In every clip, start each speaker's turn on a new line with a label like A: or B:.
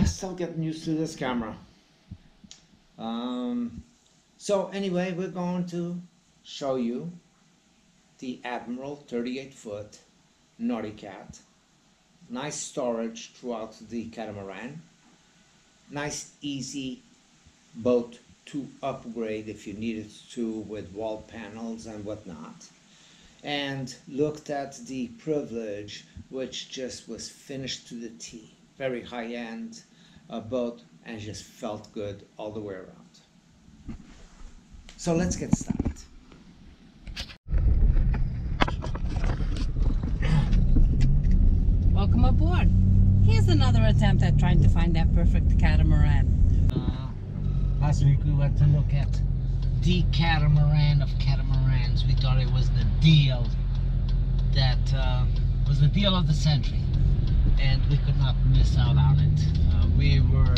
A: Still getting used to this camera. So anyway, we're going to show you the Admiral 38-foot Naughty Cat. Nice storage throughout the catamaran. Nice, easy boat to upgrade if you needed to, with wall panels and whatnot. And looked at the Privilege, which just was finished to the T. Very high-end boat, and just felt good all the way around. So let's get started.
B: Welcome aboard. Here's another attempt at trying to find that perfect catamaran.
C: Last week we went to look at the catamaran of catamarans. We thought it was the deal that was the deal of the century, and we could not miss out on it. We were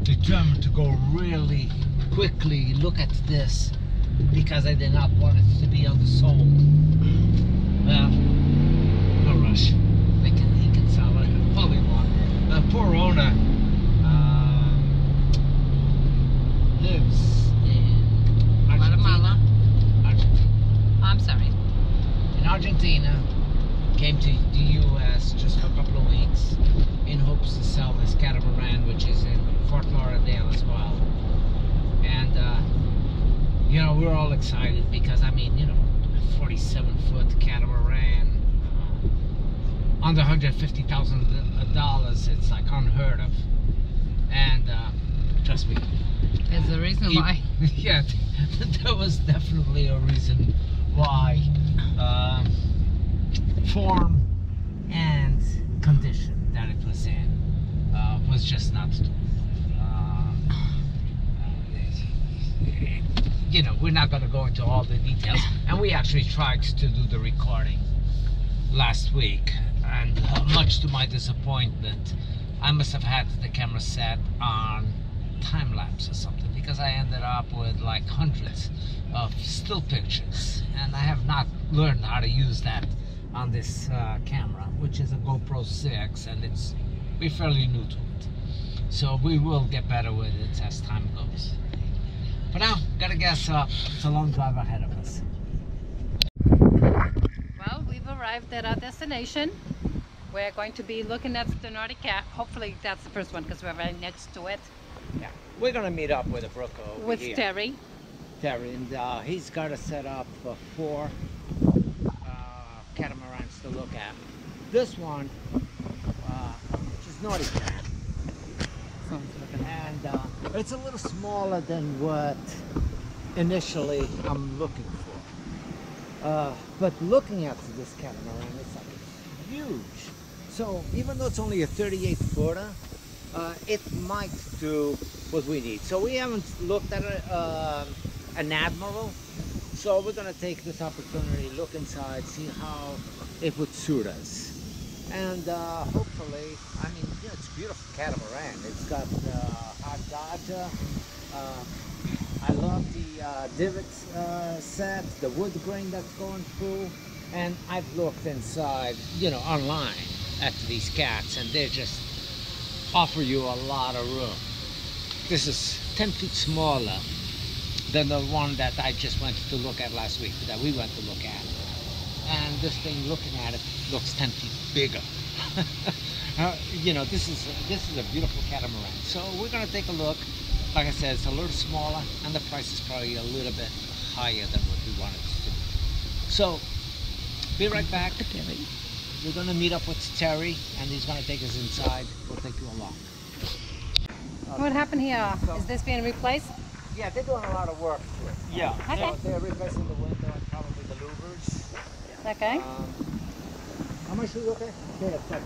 C: determined to go really quickly look at this because I did not want it to be undersold. Well, no rush. He can sell it all he wants. The poor owner lives in
B: Guatemala.
C: Argentina.
B: I'm sorry.
C: In Argentina, came to the U.S. just for a couple of weeks in hopes to sell this catamaran, which is in Fort Lauderdale as well. And you know, we're all excited because, I mean, you know, a 47-foot catamaran under $150,000, it's like unheard of. And trust me,
B: There's a reason why.
C: yeah, there was definitely a reason why. Form and condition that it was in was just not you know, we're not going to go into all the details, and we actually tried to do the recording last week, and much to my disappointment, I must have had the camera set on time-lapse or something, because I ended up with like hundreds of still pictures, and I have not learned how to use that on this camera, which is a GoPro 6, and we're fairly new to it, so we will get better with it as time goes. For now, gotta gas up. It's a long drive ahead of us.
B: Well, we've arrived at our destination. We're going to be looking at the Naughty Cat. Hopefully that's the first one because we're right next to it.
A: Yeah, we're gonna meet up with a broker over
B: With
A: here.
B: Terry.
A: Terry, and he's got a set up for 4 catamarans to look at. This one, which is Naughty Cat, and it's a little smaller than what initially I'm looking for. But looking at this catamaran, it's like huge. So even though it's only a 38-footer, it might do what we need. So we haven't looked at an Admiral, so we're going to take this opportunity, look inside, see how it would suit us. And hopefully, I mean, yeah, it's a beautiful catamaran. It's got hot dodger. I love the divot set, the wood grain that's going through. And I've looked inside, you know, online at these cats, and they just offer you a lot of room. This is 10 feet smaller than the one that I just went to look at last week, that we went to look at. And this thing, looking at it, looks 10 feet bigger. You know, this is a beautiful catamaran. So we're gonna take a look. Like I said, it's a little smaller, and the price is probably a little bit higher than what we wanted it to be. So, be right back. We're gonna meet up with Terry, and he's gonna take us inside. We'll take you along.
B: What happened here? Is this being replaced?
A: Yeah, they're doing a lot of work to it.
C: Yeah.
B: Okay.
A: So they're replacing the window and probably the louvers.
B: Okay.
A: Are my shoes okay? Yeah, check.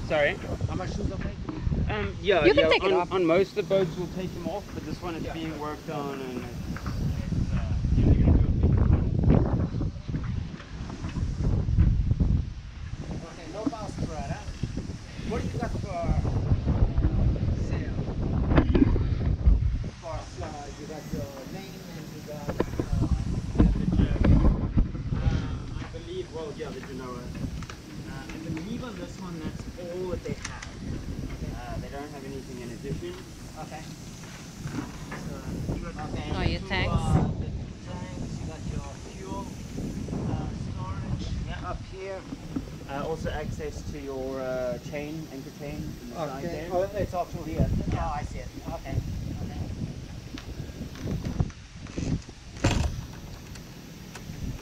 D: Sorry?
A: Are my shoes okay?
D: Yeah,
B: You can take it off.
D: On most of the boats we'll take them off, but this one is being worked on, and
A: Okay, no bow spread, huh? What do you got for sale? Of course, you got your name and you got
D: I believe, well, yeah, the Genoa. I believe on this one that's all that they have. They don't have anything in addition.
A: Okay.
B: Oh, your tanks.
A: The tanks, you got your fuel storage up here.
D: Also access to your chain, anchor chain in the side
A: Okay.
D: there.
A: Oh, it's all through here. Oh, I see it. Okay. Okay.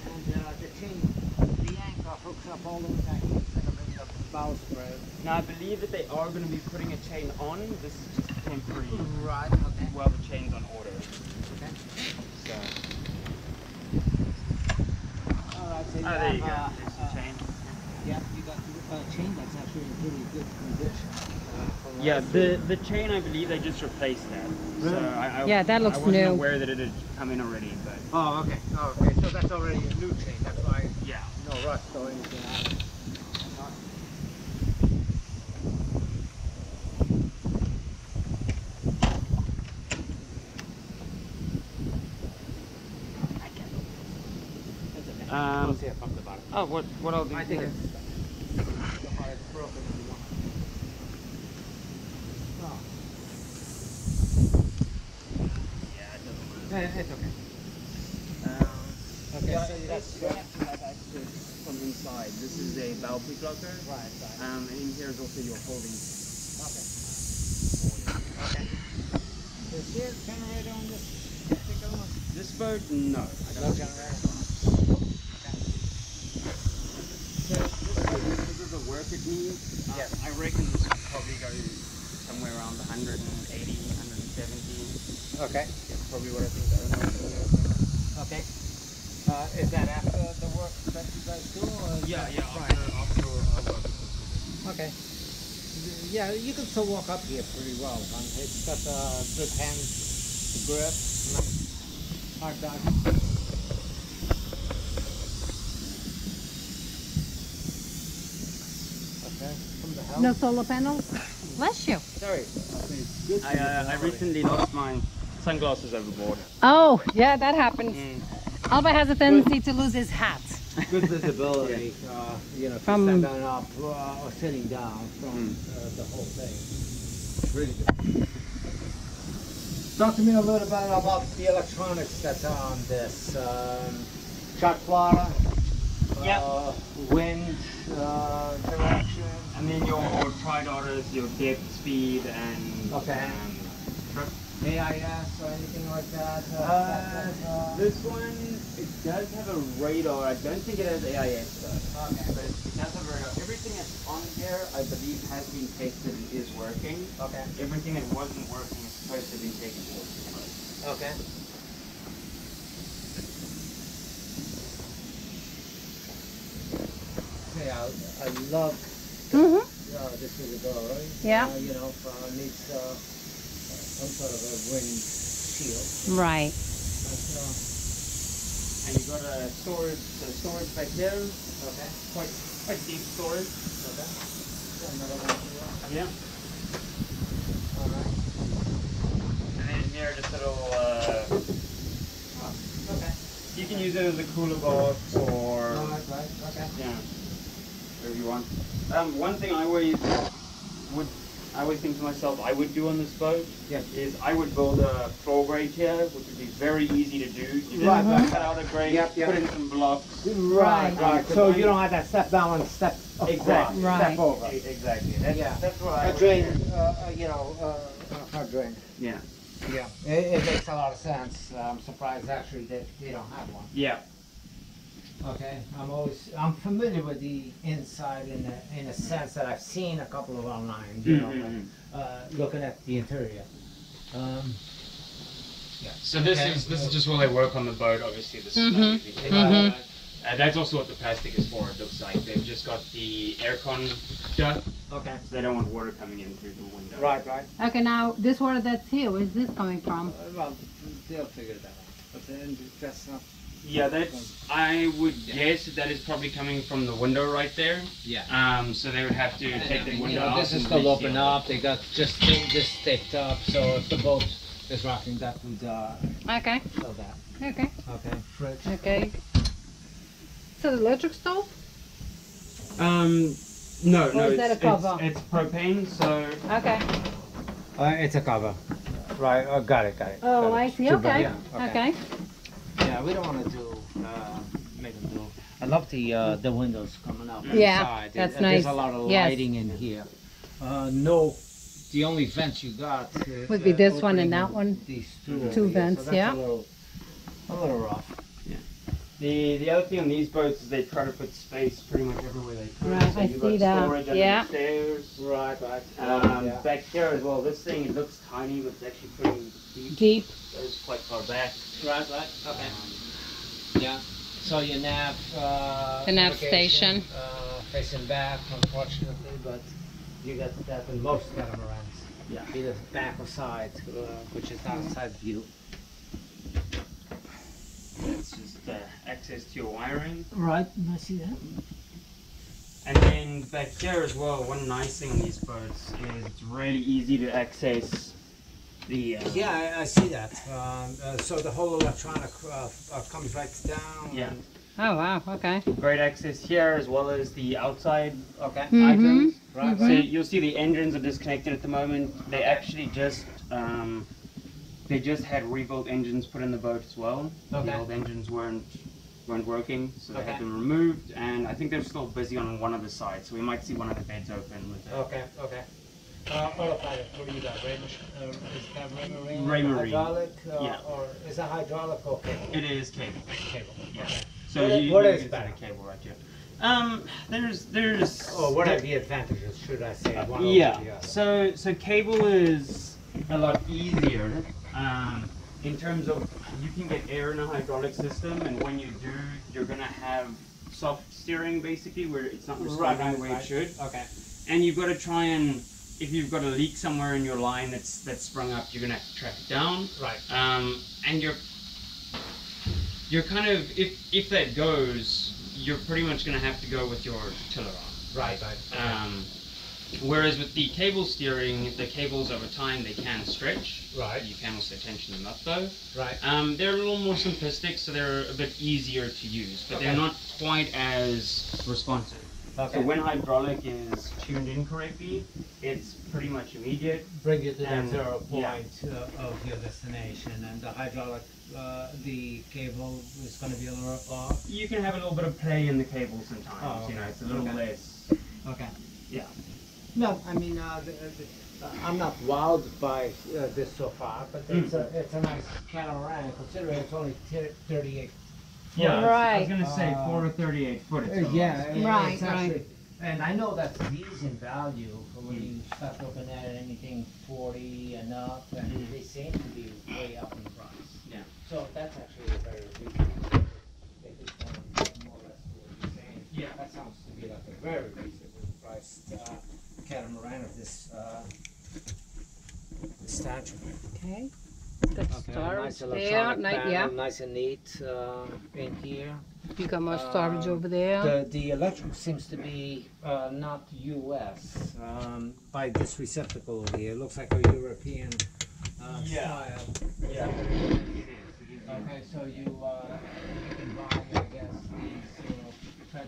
A: And the chain, the anchor hooks up all those anchors that are in the bowsprit.
D: Now I believe that they are going to be putting a chain on. This is just temporary
A: Right. Okay.
D: while the chain's on order.
A: Okay.
D: So,
A: All right. So
D: there you go. There's the chain.
A: Yeah, you got a chain that's actually in pretty good condition.
D: Yeah, the chain, I believe they just replaced that. So
A: Really?
B: Yeah, that looks
D: I wasn't
B: new.
D: aware that it had come in already, but
A: Oh, okay. Oh, okay. So that's already a new chain. That's why
D: yeah.
A: no rust or anything on it. Let's see it from the bottom.
D: Oh, what I'll do
A: I think
D: here-
A: it's the part it's broken in one. Oh.
D: Yeah, it doesn't matter.
A: It's okay.
D: Okay,
A: Yeah,
D: so
A: so
D: that's
A: that's-
D: going to have access from inside. This is a valve pre-blocker.
A: Right, right.
D: And in here is also your holding.
A: Okay. Okay. Is there a generator on this particular one?
D: This boat, no. I
A: No
D: don't
A: generator.
D: So this is the work it needs.
A: Yes.
D: I reckon this will probably go somewhere around 180, 170.
A: Okay.
D: That's probably what I think the owner is doing.
A: Okay. Is that after the work that you guys do? Or is
D: Yeah,
A: that
D: yeah,
A: prior?
D: after our work.
A: Okay. Yeah, you can still walk up here pretty well. It's got a good hand grip, nice hard dog. Okay, from the house.
B: No solar panels? Bless you.
A: Sorry.
D: I recently lost my sunglasses overboard.
B: Oh, yeah, that happens. Alba has a tendency to lose his hat.
A: Good visibility, you know,
B: From-
A: standing up or sitting down from the whole thing. Really good. Talk to me a little bit about the electronics that's on this. Shot plotter,
D: Yep.
A: wind, direction.
D: And then your tri-daughters, your depth, speed, and
A: Okay.
D: trip.
A: AIS or anything like that?
D: This one, it does have a radar. I don't think it has AIS though.
A: Okay.
D: But it does have a radar. Everything that's on here, I believe, has been tested and is working.
A: Okay.
D: Everything that wasn't working is supposed to be taken off.
A: Okay. Yeah, I love this is a girl, right?
B: Yeah.
A: You know, needs some sort of a wind shield.
B: Right.
A: But,
D: And you got a storage back there.
A: okay.
D: Quite deep storage.
A: Okay. Another one here.
D: Yeah.
A: All right.
D: And then here, just a little.
A: Okay.
D: You can use it as a cooler box or.
A: Right. Okay.
D: Yeah. Whatever you want. One thing I always think to myself I would do on this boat is I would build a floor grate here, which would be very easy to do. You just
A: Right.
D: cut out a grate,
A: Yep.
D: put in some blocks.
A: Right. So you don't have that step down and step across,
D: Exactly.
B: Right.
A: step over.
D: Exactly.
A: Yeah.
D: That's what I
A: A
D: would
A: drain,
D: do.
A: you know, hard drain.
D: Yeah.
A: Yeah. It makes a lot of sense. I'm surprised actually that they don't have one.
D: Yeah.
A: Okay, I'm familiar with the inside in a sense that I've seen a couple of online, you know, looking at the interior. Yeah.
D: So this is just while they work on the boat. Obviously, this is not usually taken out. That's also what the plastic is for. It looks like they've just got the aircon shut,
A: Okay.
D: so they don't want water coming in through the window.
A: Right.
B: Okay, now this water that's here, where's this coming from?
A: Well, they'll figure that out. But then that's not.
D: Yeah, I would guess that is probably coming from the window right there.
A: Yeah.
D: So they would have to take the window out.
A: This is
D: and
A: still open
D: reseal it.
A: up. They got just this taped up, so if the boat is rocking, that would
B: Okay,
A: show that.
B: okay,
A: Okay. Fridge.
B: okay. So the electric stove?
D: No,
B: Or is that a cover?
D: It's propane, so
B: Okay.
A: It's a cover. Right, got it.
B: Oh,
A: got it.
B: I see.
A: Too bad,
B: Okay.
A: yeah,
B: Okay.
A: Yeah, we don't want to do, make them do. I love the windows coming up
B: Yeah,
A: inside.
B: that's
A: There's
B: nice.
A: a lot of
B: Yes.
A: lighting in here. No, the only vents you got
B: Would be this one and
A: opening
B: that one.
A: These two,
B: Two
A: over here,
B: vents,
A: so that's
B: yeah.
A: A little rough.
D: The other thing on these boats is they try to put space pretty much everywhere they can.
B: Right,
D: So
B: I
D: you've
B: see
D: got
B: that.
D: storage under
B: Yeah.
D: the stairs.
A: Right. Yeah.
D: Back here as well. This thing, it looks tiny, but it's actually pretty deep.
B: Deep.
D: It's quite far back.
A: Right. Okay. Yeah. So your nav.
B: The nav
A: navigation,
B: station.
A: Facing back, unfortunately, but you got that in most catamarans.
D: Yeah.
A: Either back or side, which is not side view.
D: It's just access to your wiring.
A: Right. I see that.
D: And then back here as well, one nice thing on these boats is it's really easy to access the.
A: Yeah, I see that. So the whole electronic comes right down.
D: Yeah.
A: and-
B: Oh, wow. Okay.
D: Great access here as well as the outside
A: Okay.
D: items.
A: Right.
D: So you'll see the engines are disconnected at the moment. They actually just had rebuilt engines put in the boat as well.
A: Okay.
D: The old engines weren't working, so they
A: Okay.
D: had them removed. And I think they're still busy on one of the sides, so we might see one of the beds open with that.
A: Okay. Autopilot, what do you got? Is that Raymarine?
D: Raymarine.
A: Hydraulic?
D: Yeah.
A: Or is that hydraulic or cable?
D: It is cable.
A: Cable.
D: Yeah.
A: Okay.
D: So
A: What
D: you
A: is
D: can
A: better?
D: see the cable right here. There's.
A: Oh, what are the advantages, should I say? One over
D: Yeah.
A: the other?
D: So cable is a lot easier. In terms of you can get air in a hydraulic system, and when you do, you're gonna have soft steering basically, where it's not responding the way it should.
A: Okay.
D: And you've got to try and, if you've got a leak somewhere in your line that's sprung up, you're gonna have to track it down.
A: Right.
D: And you're kind of, if that goes, you're pretty much gonna have to go with your tiller on.
A: Right.
D: Whereas with the cable steering, the cables over time they can stretch.
A: Right.
D: You can also tension them up though.
A: Right.
D: They're a little more simplistic, so they're a bit easier to use, but they're
A: Okay.
D: not quite as responsive.
A: Okay.
D: So when hydraulic is tuned in correctly, it's pretty much immediate.
A: Bring you to that
D: And-
A: 0
D: yeah.
A: point of your destination, and the hydraulic, the cable is going to be a little off.
D: You can have a little bit of play in the cable sometimes.
A: Oh,
D: You know,
A: okay.
D: it's a little
A: Okay.
D: less.
A: Okay.
D: Yeah.
A: No, I mean, I'm not wowed by this so far, but it's a nice catamaran, considering it's only 38.
D: Yeah. I was
B: Right.
D: gonna say 4 to 38 foot. It's
A: Yeah,
B: Right,
A: it's actually, and I know that's decent value for when you start looking at anything 40 and up, and
D: Mhm.
A: they seem to be way up in price.
D: Yeah.
A: So that's actually a very reasonable. They just want more or less what you're saying.
D: Yeah.
A: That sounds to be like a very reasonably priced catamaran of this stature.
B: Okay. The
A: Okay,
B: storage
A: nice
B: there.
A: electronic panel,
B: Yeah.
A: nice and neat in here.
B: You got more storage over there.
A: The electric seems to be not US by this receptacle over here. It looks like a European style.
D: Yeah.
A: Okay, so you can buy, I guess, these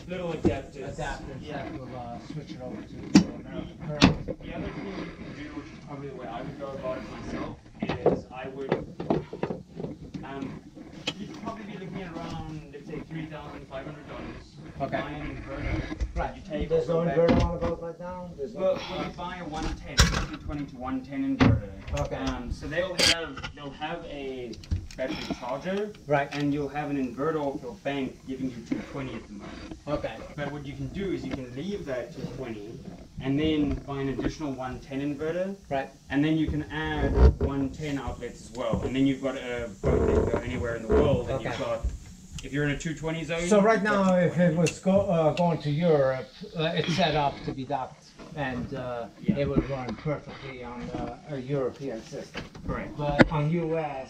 D: Little adapters.
A: adapters
D: Yeah.
A: that will switch it over to American current.
D: The other thing you can do, which is probably the way I would go about it myself, is I would, you'd probably be looking at around, let's say, $3,500.
A: Okay.
D: Buy an inverter.
A: Right.
D: You take
A: There's no
D: over back-
A: inverter on the boat right now? There's
D: Well,
A: no.
D: when you buy a 110, 220 to 110 inverter,
A: Okay.
D: so they'll have a battery charger,
A: Right.
D: and you'll have an inverter off your bank giving you 220 at the moment.
A: Okay.
D: But what you can do is you can leave that 220 and then buy an additional 110 inverter,
A: Right.
D: and then you can add 110 outlets as well. And then you've got a boat that can go anywhere in the world, and you've
A: Okay.
D: got, if you're in a 220 zone.
A: So right
D: you've got
A: now, if
D: 220.
A: it was going to Europe, it's set up to be docked, and
D: Yeah.
A: it would run perfectly on a European system.
D: Correct.
A: But on US,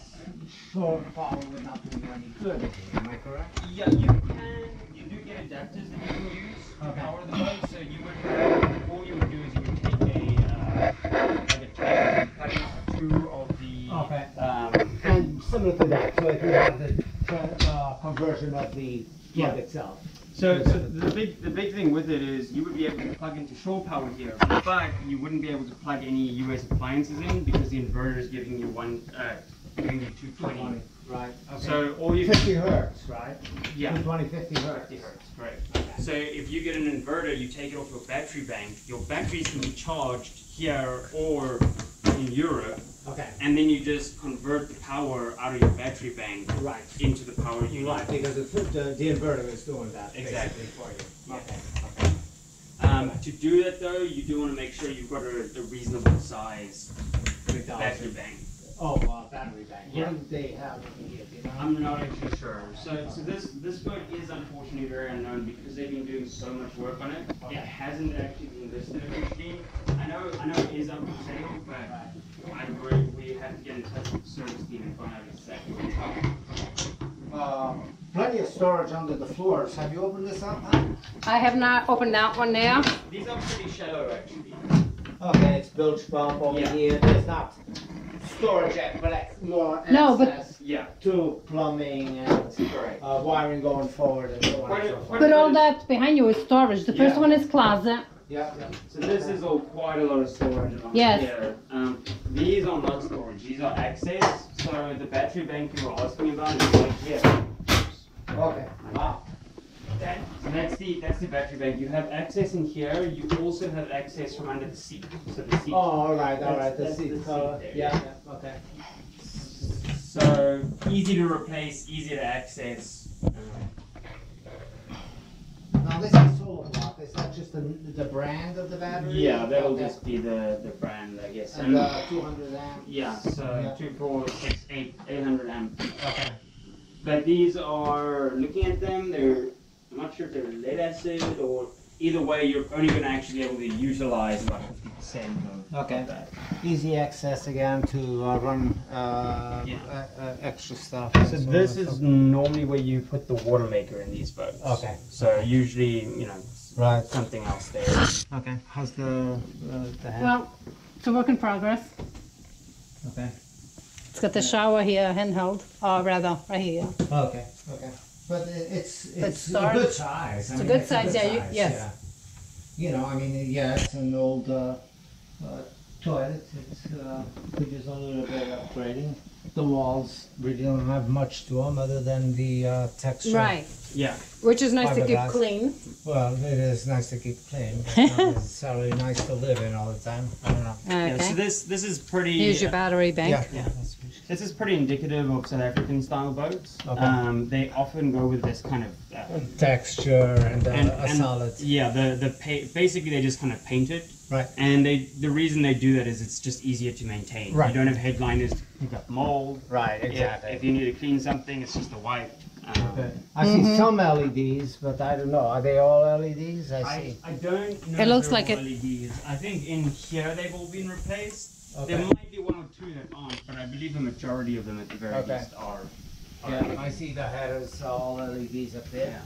A: short power would not do you any good. Am I correct?
D: Yeah, you do get adapters that you can use to
A: Okay.
D: power the boat. So you would, all you would do is you would take like a tape and cut out two of the.
A: Okay. And similar to that, so if you have the conversion of the plug itself.
D: So the big thing with it is you would be able to plug into shore power here, but you wouldn't be able to plug any US appliances in because the inverter is giving you 220.
A: Right. Okay.
D: So all you
A: 50 hertz, right?
D: Yeah.
A: 220, 50 hertz.
D: 50 hertz, correct. So if you get an inverter, you take it off your battery bank. Your batteries can be charged here or in Europe.
A: Okay.
D: And then you just convert the power out of your battery bank
A: Right.
D: into the power unit.
A: Right, because the inverter is doing that
D: Exactly.
A: basically for you.
D: Yeah.
A: Okay.
D: To do that though, you do want to make sure you've got a reasonable size battery bank.
A: Oh, battery bank.
D: Yeah.
A: What do they have in here, do you know?
D: I'm not actually sure. So this boat is unfortunately very unknown because they've been doing so much work on it.
A: Okay.
D: It hasn't actually been listed officially. I know it is up for sale, but we have to get in touch with the service team and find out exactly what's up.
A: Plenty of storage under the floors. Have you opened this up, huh?
B: I have not opened that one there.
D: These are pretty shallow actually.
A: Okay, it's bilge pump over
D: Yeah.
A: here. There's not storage yet, but more
B: No, but-
A: access
D: Yeah.
A: to plumbing and
D: Correct.
A: wiring going forward and so on and so forth.
B: But all that behind you is storage. The first
D: Yeah.
B: one is closet.
A: Yeah,
D: So this is all quite a lot of storage on
B: Yes.
D: here. These are not storage, these are access. So the battery bank you were asking about is like here.
A: Okay. Wow.
D: So that's the battery bank. You have access in here. You also have access from under the seat. So the seat.
A: Oh, all right. The
D: That's
A: seat
D: the seat
A: cover.
D: there.
A: Yeah, okay.
D: So easy to replace, easy to access.
A: Now this is solar block. Is that just the brand of the battery?
D: Yeah, that'll
A: Okay.
D: just be the brand, I guess.
A: And 200 amp.
D: Yeah, so
A: Yeah.
D: 2, 4, 6, 8, 800 amp.
A: Okay.
D: But these are, looking at them, I'm not sure if they're lead acid or either way, you're only going to actually be able to utilize about 50% of that.
A: Easy access again to run extra stuff.
D: So
A: and so
D: this
A: on.
D: is normally where you put the water maker in these boats.
A: Okay.
D: So usually,
A: Right.
D: something else there.
A: Okay. How's the hand?
B: Well, it's a work in progress.
A: Okay.
B: It's got the shower here, handheld, or rather, right here.
A: Okay. Okay. But it's a
B: storage-
A: good size.
B: it's a good size, yeah, yes.
A: Yeah. You know, I mean, yeah, it's an old toilet. It's could use a little bit of upgrading. The walls really don't have much to them other than the texture.
B: Right,
D: Yeah.
B: which is nice to keep
A: Fiberglass.
B: clean.
A: Well, it is nice to keep clean, but it's not necessarily nice to live in all the time. I don't know.
D: Yeah, so
B: Okay.
D: this is pretty.
B: Here's your battery bank.
A: Yeah.
D: This is pretty indicative of South African style boats.
A: Okay.
D: They often go with this kind of.
A: Texture and, a solid.
D: Yeah, basically they just kind of paint it.
A: Right.
D: And the reason they do that is it's just easier to maintain.
A: Right.
D: You don't have headliners to pick up mold.
A: Right,
D: If you need to clean something, it's just a wipe.
A: I see some LEDs, but I don't know. Are they all LEDs? I see.
D: I don't know.
B: It looks
D: if they're
B: like
D: all
B: it-
D: LEDs. I think in here they've all been replaced.
A: Okay.
D: There might be one or two that aren't, but I believe the majority of them at the very
A: Okay.
D: least are.
A: Yeah, I see the headers, all LEDs up there.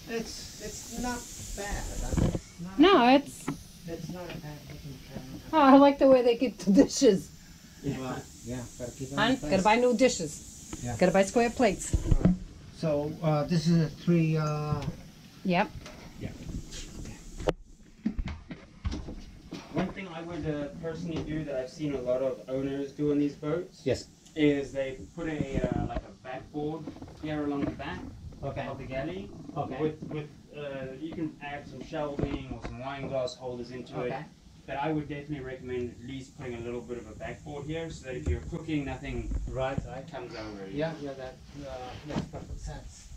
D: Yeah.
A: It's not bad. I mean, it's not,
B: No, it's,
A: it's not a bad looking camera.
B: oh, I like the way they keep the dishes.
A: Well, yeah, gotta keep them
B: Hon,
A: in place.
B: gotta buy new dishes.
A: Yeah.
B: Gotta buy square plates.
A: So this is a 3.
B: Yep.
D: One thing I would personally do that I've seen a lot of owners do on these boats
A: Yes.
D: is they put like a backboard here along the back
A: Okay.
D: of the galley.
A: Okay.
D: With you can add some shelving or some wine glass holders into it.
A: Okay.
D: But I would definitely recommend at least putting a little bit of a backboard here so that if you're cooking, nothing
A: Right.
D: comes over.
A: Yeah, that makes perfect sense.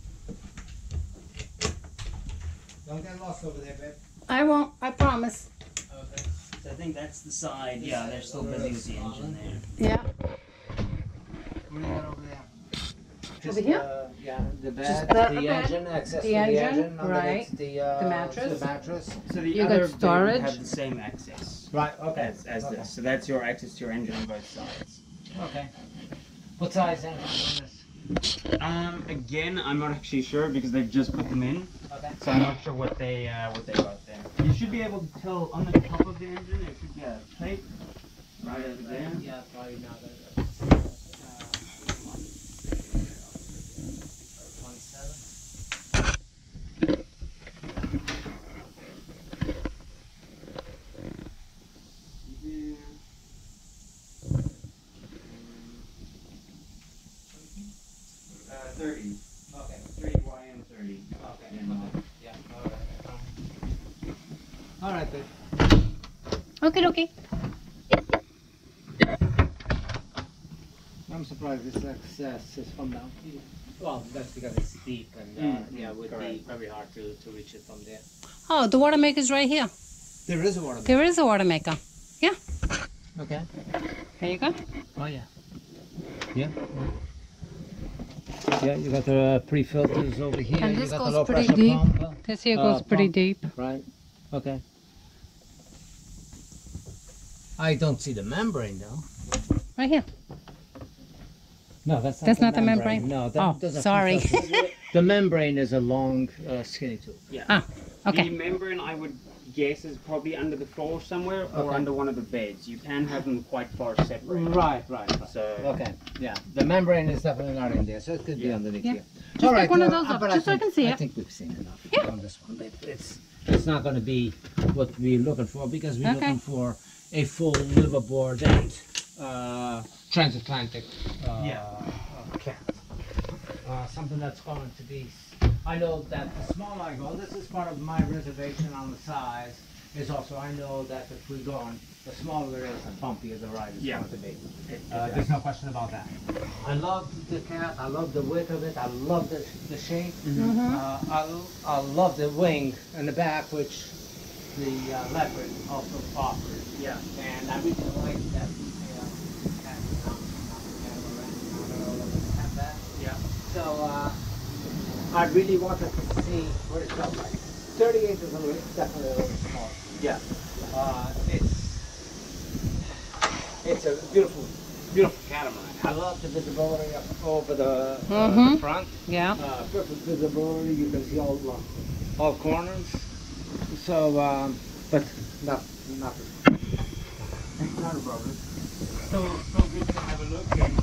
A: Don't get lost over there, babe.
B: I won't, I promise.
A: Okay.
D: So I think that's the side. Yeah, they're still busy with the engine there.
B: Yeah.
A: What do you got over there?
B: Over here?
A: Yeah, the
B: Just
A: bed,
B: the
A: the
B: bed,
A: engine, access
B: the
A: to the
B: engine,
A: engine,
B: right.
A: underneath the
B: mattress.
A: The mattress.
D: So the
B: You got
D: other bed would
B: storage?
D: have the same access
A: Right. Okay.
D: as
A: okay.
D: this. So that's your access to your engine on both sides.
A: Okay. What size engine on this?
D: Again, I'm not actually sure because they've just put them in,
A: Okay.
D: so I'm not sure what they got there. You should be able to tell on the top of the engine there should be a plate right over there.
A: Yeah, probably not. 27. All right, babe.
B: Okay.
A: I'm surprised this access is from down here.
C: Well, that's because it's steep and yeah, it would be
D: correct.
C: very hard to reach it from there.
B: Oh, the water maker's right here.
A: There is a water.
B: There is a water maker. Yeah.
A: Okay.
B: There you go.
A: Oh yeah. Yeah. Yeah, you got the pre-filters over here.
B: And
A: you
B: this
A: got
B: goes
A: the low
B: pretty
A: pressure
B: deep.
A: pump.
B: This here goes pretty
A: pump.
B: deep.
A: Right. Okay. I don't see the membrane though.
B: Right here.
A: No, that's not.
B: That's not the membrane?
A: No, that,
B: Oh,
A: those are
B: sorry.
A: pre-filters. The membrane is a long, skinny tube.
D: Yeah.
B: Ah, okay.
D: The membrane, I would guess, is probably under the floor somewhere or
A: Okay.
D: under one of the beds. You can have them quite far separated.
A: Right.
D: So
A: Okay. Yeah, the membrane is definitely not in there, so it could be
D: Yeah.
A: underneath
B: Yeah.
A: here.
B: Just pick one of those up,
A: but
B: just so I can see
A: I
B: it.
A: think we've seen enough
B: Yeah.
A: on this one. It's not going to be what we're looking for because we're
B: Okay.
A: looking for a full liveaboard and transatlantic cat. Something that's going to be. I know that the small iDos, this is part of my reservation on the size. Is also I know that if we're going, the smaller it is, the bumpier the ride is
D: Yeah.
A: going to be.
D: Exactly.
A: There's no question about that. I love the cat. I love the width of it. I love the shape. I love the wing and the back, which the leopard also offers.
D: Yeah.
A: And I really like that. Cat have that.
D: Yeah.
A: So I really wanted to see what it felt like. 38 is definitely a little small.
D: Yeah.
A: It's a beautiful catamaran. I love the visibility up over the front.
B: Yeah.
A: Perfect visibility. You can see all corners. So, but not not a problem.
D: So good to have a look and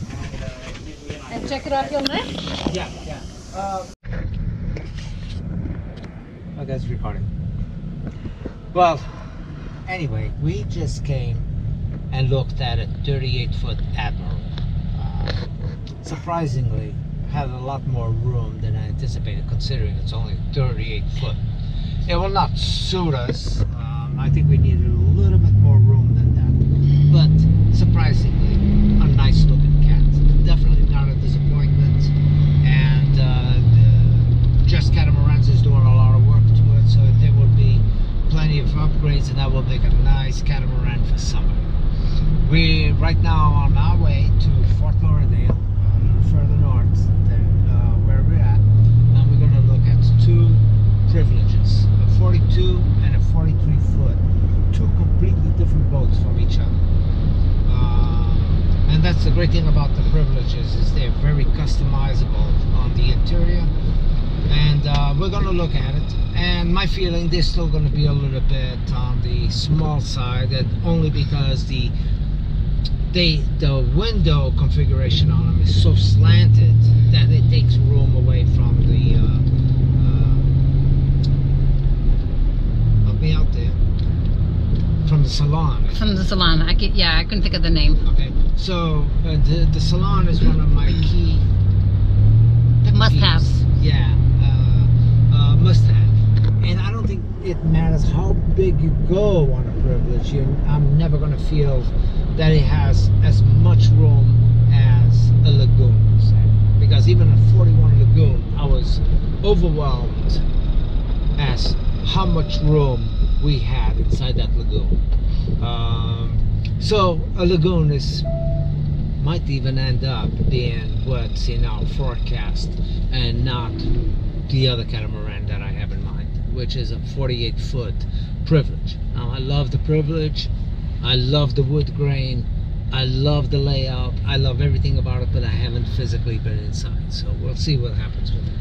D: give me an idea.
B: And check it off your list.
A: Yeah. Okay, it's recording. Well, anyway, we just came and looked at a 38-foot Admiral. Surprisingly, had a lot more room than I anticipated, considering it's only 38 foot. It will not suit us. I think we needed a little bit more room than that. But surprisingly, a nice looking cat. Definitely not a disappointment. And Just Catamarans is doing a lot of work to it, so there will be plenty of upgrades, and that will make a nice catamaran for summer. We're right now on our way to Fort Lauderdale, a little further north than where we're at, and we're going to look at two privileges, a 42 and a 43 foot, two completely different boats from each other. And that's the great thing about the privileges, is they're very customizable on the interior, and we're going to look at it. And my feeling, they're still going to be a little bit on the small side, and only because the window configuration on them is so slanted that it takes room away from the help me out there, from the salon.
B: From the salon. I couldn't think of the name.
A: Okay, so the salon is one of my key
B: Must-haves.
A: Yeah, must-have. And I don't think it matters how big you go on a privilege. I'm never going to feel that it has as much room as a Lagoon, say. Because even a 41 Lagoon, I was overwhelmed as how much room we had inside that Lagoon. So a Lagoon might even end up being what's in our forecast and not the other catamaran that I have in mind, which is a 48-foot privilege. Now, I love the privilege, I love the wood grain, I love the layout, I love everything about it, but I haven't physically been inside, so we'll see what happens with it.